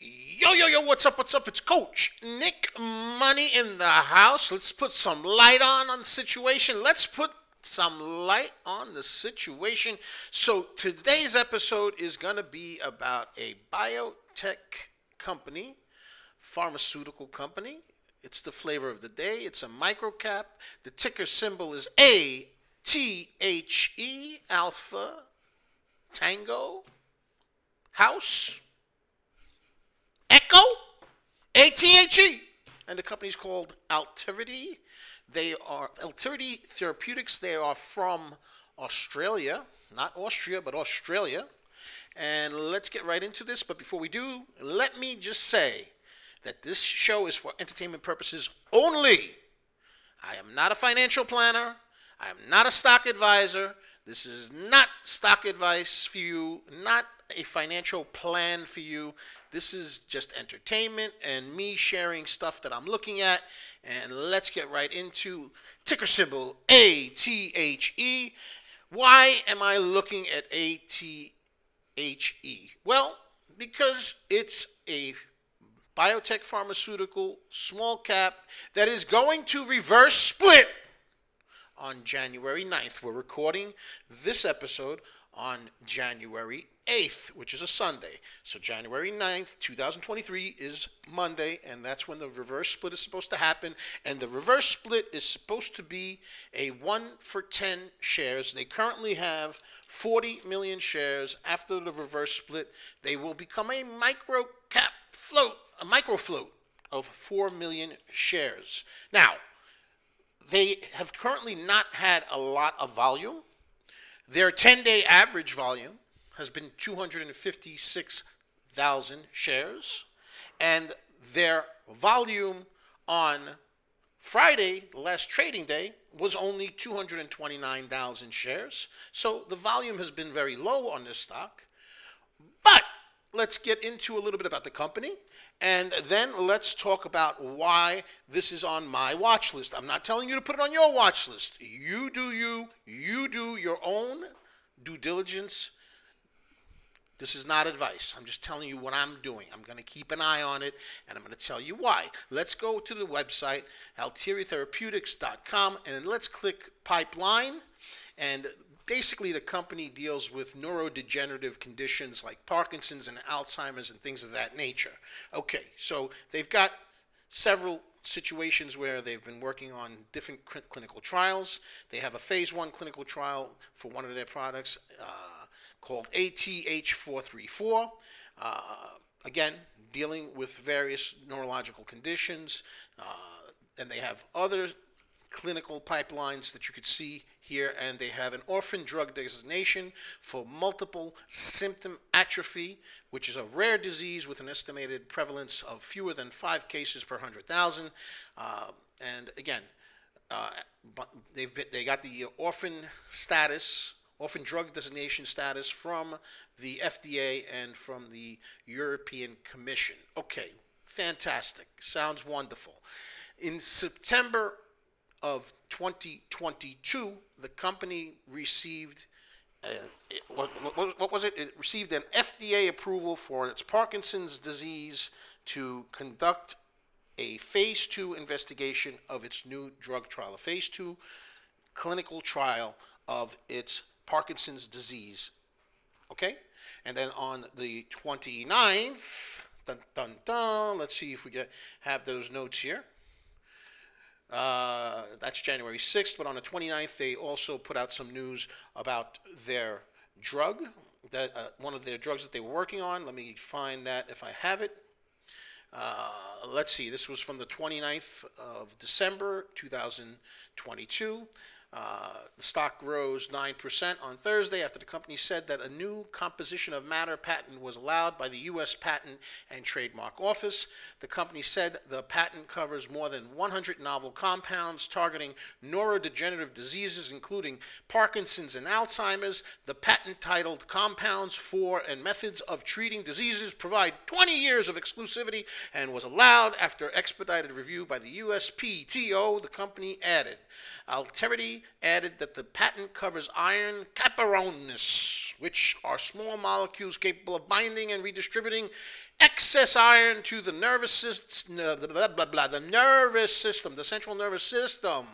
Yo, what's up, It's Coach Nick Money in the house. Let's put some light on the situation. So today's episode is going to be about a biotech company, pharmaceutical company. It's the flavor of the day. It's a microcap. The ticker symbol is ATHE, Alpha, Tango, House, Echo, ATHE, and the company's called Alterity. They are Alterity Therapeutics. They are from Australia, not Austria, but Australia. And let's get right into this. But before we do, let me just say that this show is for entertainment purposes only. I am not a financial planner. I am not a stock advisor. This is not stock advice for you, not a financial plan for you. This is just entertainment and me sharing stuff that I'm looking at. And let's get right into ticker symbol ATHE. Why am I looking at ATHE? Well, because it's a biotech pharmaceutical small cap that is going to reverse split on January 9th. We're recording this episode on January 8th, which is a Sunday. So January 9th, 2023 is Monday, and that's when the reverse split is supposed to happen. And the reverse split is supposed to be a 1-for-10 shares. They currently have 40 million shares. After the reverse split, they will become a micro float of 4 million shares. Now, they have currently not had a lot of volume. Their 10-day average volume has been 256,000 shares. And their volume on Friday, the last trading day, was only 229,000 shares. So the volume has been very low on this stock. But let's get into a little bit about the company, and then let's talk about why this is on my watch list. I'm not telling you to put it on your watch list. You do your own due diligence. This is not advice. I'm just telling you what I'm doing. I'm going to keep an eye on it, and I'm going to tell you why. Let's go to the website, alterytherapeutics.com, and let's click Pipeline. And basically, the company deals with neurodegenerative conditions like Parkinson's and Alzheimer's and things of that nature. Okay, so they've got several situations where they've been working on different clinical trials. They have a phase 1 clinical trial for one of their products called ATH434. Again, dealing with various neurological conditions. And they have other clinical pipelines that you could see here, and they have an orphan drug designation for multiple system atrophy, which is a rare disease with an estimated prevalence of fewer than 5 cases per 100,000. And again, they got the orphan drug designation status from the FDA and from the European Commission. Okay, fantastic. Sounds wonderful. In September of 2022, the company received what was it? It received an FDA approval for its Parkinson's disease to conduct a phase 2 investigation of its new drug trial, a phase 2 clinical trial of its Parkinson's disease. Okay? And then on the 29th, let's see if we have those notes here. That's January 6th, but on the 29th, they also put out some news about their drug, one of their drugs that they were working on. Let me find that if I have it. Let's see, this was from the 29th of December, 2022. The stock rose 9% on Thursday after the company said that a new composition of matter patent was allowed by the U.S. Patent and Trademark Office. The company said the patent covers more than 100 novel compounds targeting neurodegenerative diseases, including Parkinson's and Alzheimer's. The patent titled Compounds for and Methods of Treating Diseases provide 20 years of exclusivity and was allowed after expedited review by the USPTO, the company added. Alterity added that the patent covers iron caparonis, which are small molecules capable of binding and redistributing excess iron to the nervous system, the central nervous system.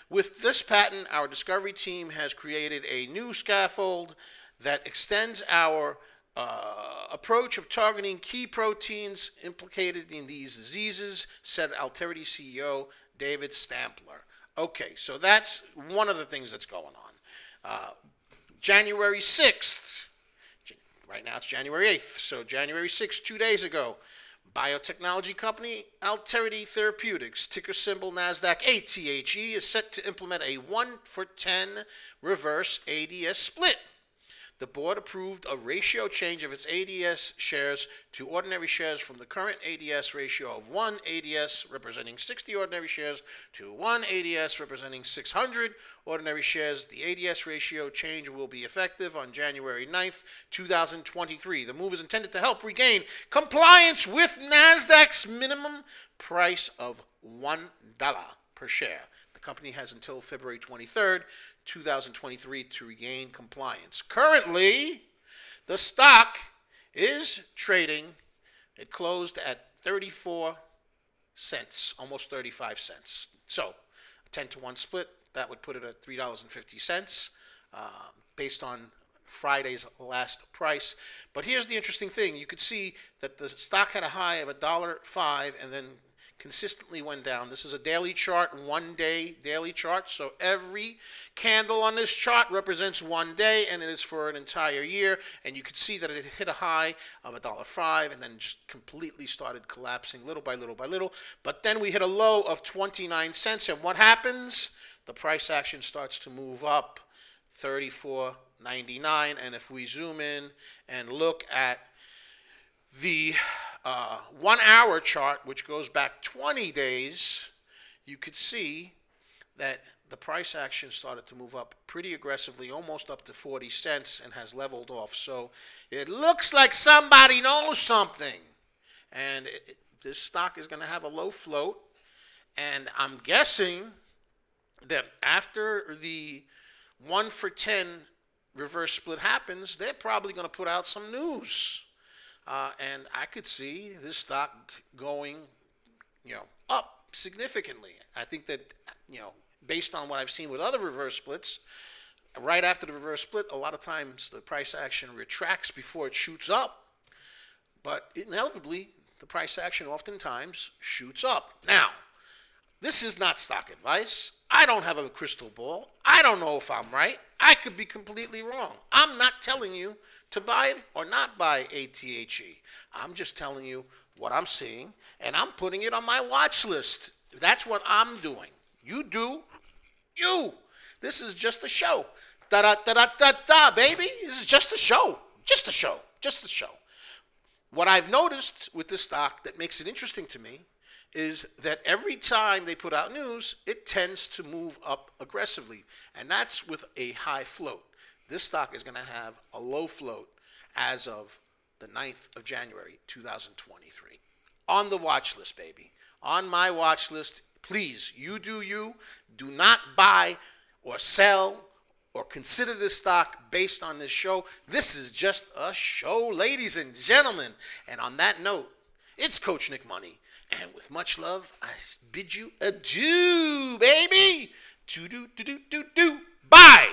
With this patent, our discovery team has created a new scaffold that extends our approach of targeting key proteins implicated in these diseases, said Alterity CEO David Stampler. Okay, so that's one of the things that's going on. January 6th, right now it's January 8th, so January 6th, 2 days ago, biotechnology company Alterity Therapeutics, ticker symbol NASDAQ ATHE, is set to implement a 1-for-10 reverse ADS split. The board approved a ratio change of its ADS shares to ordinary shares from the current ADS ratio of 1 ADS representing 60 ordinary shares to 1 ADS representing 600 ordinary shares. The ADS ratio change will be effective on January 9th, 2023. The move is intended to help regain compliance with NASDAQ's minimum price of $1 per share. The company has until February 23rd, 2023 to regain compliance. Currently, the stock is trading, it closed at 34 cents, almost 35 cents. So, a 10-to-1 split, that would put it at $3.50 based on Friday's last price. But here's the interesting thing. You could see that the stock had a high of $1.05 and then consistently went down. This is a daily chart, 1 day daily chart. So every candle on this chart represents 1 day, and it is for an entire year. And you could see that it hit a high of $1.05 and then just completely started collapsing little by little by little. But then we hit a low of 29 cents. And what happens? The price action starts to move up, $34.99. And if we zoom in and look at the 1 hour chart, which goes back 20 days, you could see that the price action started to move up pretty aggressively, almost up to 40 cents, and has leveled off. So it looks like somebody knows something. And this stock is going to have a low float. And I'm guessing that after the 1-for-10 reverse split happens, they're probably going to put out some news. And I could see this stock going, up significantly. I think that, based on what I've seen with other reverse splits, right after the reverse split, a lot of times the price action retracts before it shoots up. But inevitably, the price action oftentimes shoots up. Now, this is not stock advice. I don't have a crystal ball. I don't know if I'm right. I could be completely wrong. I'm not telling you to buy or not buy ATHE. I'm just telling you what I'm seeing, and I'm putting it on my watch list. That's what I'm doing. You do you. This is just a show. Da-da-da-da-da-da, baby. This is just a show. Just a show. Just a show. What I've noticed with this stock that makes it interesting to me is that every time they put out news, it tends to move up aggressively, and that's with a high float. This stock is going to have a low float as of the 9th of January, 2023. On the watch list, baby. On my watch list, please, you do you. Do not buy or sell or consider this stock based on this show. This is just a show, ladies and gentlemen. And on that note, it's Coach Nick Money. And with much love, I bid you adieu, baby. Do-do-do-do-do-do. Bye.